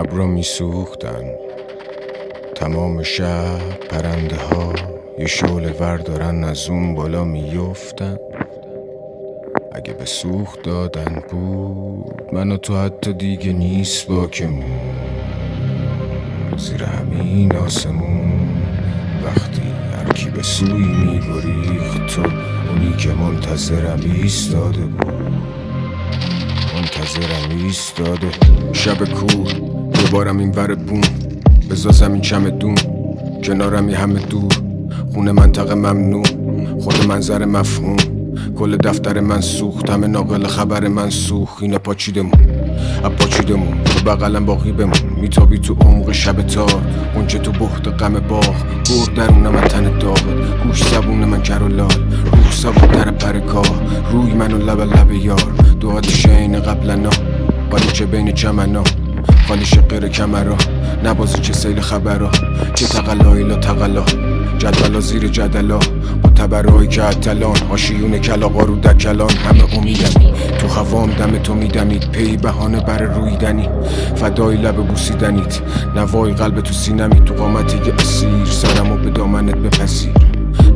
ابرا میسوختن تمام شب، پرنده ها یه شعله ور دارن از اون بالا میفتن. اگه به سوخت دادن بود من و تو حتی دیگه نیست باکمون. زیر همین آسمون وقتی هرکی به سوی میگریخت، تو اونی که منتظرم ایستاده بود، منتظرم ایستاده. شب کور دوبارم این ور بوم، بزا زمین چمدون کنارم یه همه دور. خونه منطقه ممنوع، خود منظر مفهوم. کل دفتر من سوخت، همه ناقل خبر من سوخت. اینا پاچیدمون پاچیدمون تو بغلم باقی بمون. میتابی تو عمق شب تار، اونچه تو بحت غم باغ. برد درون من تن داغ، گوش زبون من کر و لال. روح سبود در پرکاه، روی من و لب یار. دو آتیش این قبلنا، بالیچه بین چمنا. خالی شقر کمرا، نبازی چه سیل خبرا. چه تقلایی لا تقلا، جدولا زیر جدلا. با تبرهایی که اتلان، آشیون کلاغا رو در کلان. همه امیدمی تو هوام، دم تو میدمید. پی بهانه بر رویدنی، فدای لب بوسیدنیت. نوای قلب تو سینمی، تو قامتی که اسیر. سرمو به دامنت بپذیر،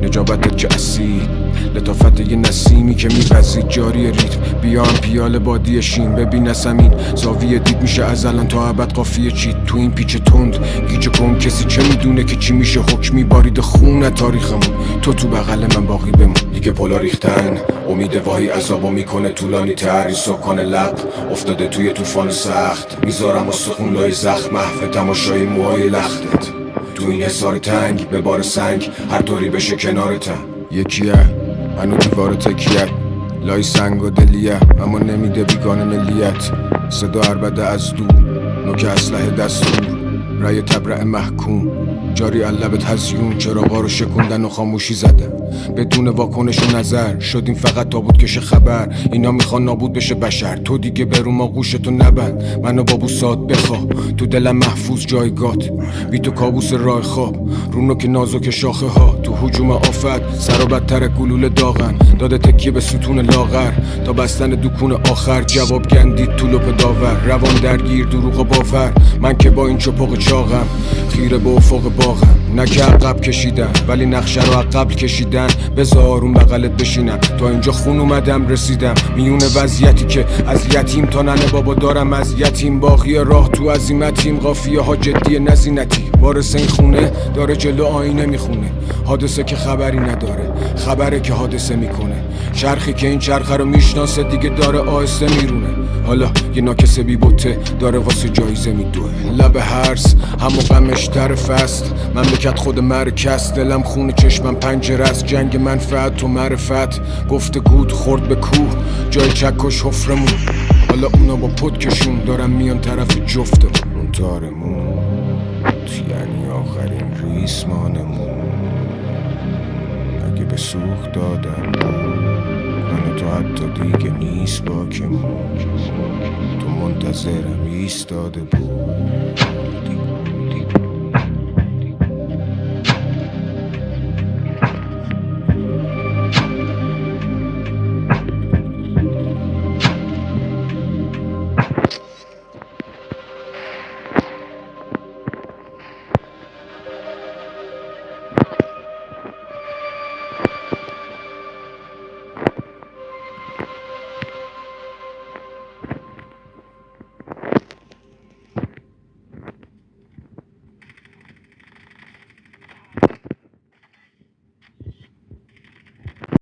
نجابتت که اسیر. لطافت یه نسیمی که میپذید جاری ریتم. بیام پیاله بادی شین، ببین زمین زاویه دید میشه از الان تا ابد. قافیه چید تو این پیچ تند گیج کن. کسی چه میدونه که چی میشه؟ حکمی بارید خون تاریخمون. تو بغل من باقی بمون. دیگه پلا ریختن، امید واهی عذابو میکنه طولانی تر. این سکان لب افتاده توی طوفان سخت. میذارم استخون لای زخم، محو تماشای موهای لختت. تو این حصار تنگ به بار سنگ، هر طوری بشه کنارتم. یکیه هنو دیوار تکیه، لای سنگ و دلیه. اما نمیده بیگانه ملیت. صدا عربده از دور، نوک اسلحه دستور. رای تبرع محکوم جاری علبت هزیون. چراغا رو شکوندن و خاموشی زدن بدون واکنش و نظر. شدیم فقط تابوت کش خبر. اینا میخوان نابود بشه بشر. تو دیگه برو ما گوشتو نبند. منو با بوسات بخواه، تو دلم محفوظ جایگات. بی تو کابوس راه خواب، رو نوک نازک شاخه ها. تو هجوم آفت سر و بدتر گلوله داغن. داده تکیه به ستون لاغر تا بستن دکون آخر. جواب گندید تو لپ داور، روان درگیر دروغ و باور. من که با این چپق چاقم، خیره به افق باغم. نه که عقب کشیدن ولی نقشه رو عقب کشیدن. بذار آروم بغلت بشینم، تا اینجا خون اومدم رسیدم. میون وضعیتی که از یتیم تا ننه بابا دارم از یتیم. باقی راه تو عزیمتیم، قافیه ها جدی نزینتی. وارث این خونه داره جلو آینه میخونه. حادثه که خبری نداره، خبره که حادثه میکنه. چرخی که این چرخه رو میشناسه دیگه داره آهسته میرونه. حالا یه ناکسه بی بوته داره واسه جایزه میدوه. لب هرس همو غمش طرف است، مملکت خود مرکز. دلم خونه چشمم پنجره است، جنگ منفعت و معرفت. گفتگو خورد به کوه، جای چکش حفرمون. حالا اونا با پدکشون دارن میان طرف جفتمون. اون تارمون یعنی آخرین ریسمانمون. اگه به سوخت دادن من تو حتی دیگه نیست باکمون. تو منتظرم ایستاده بود.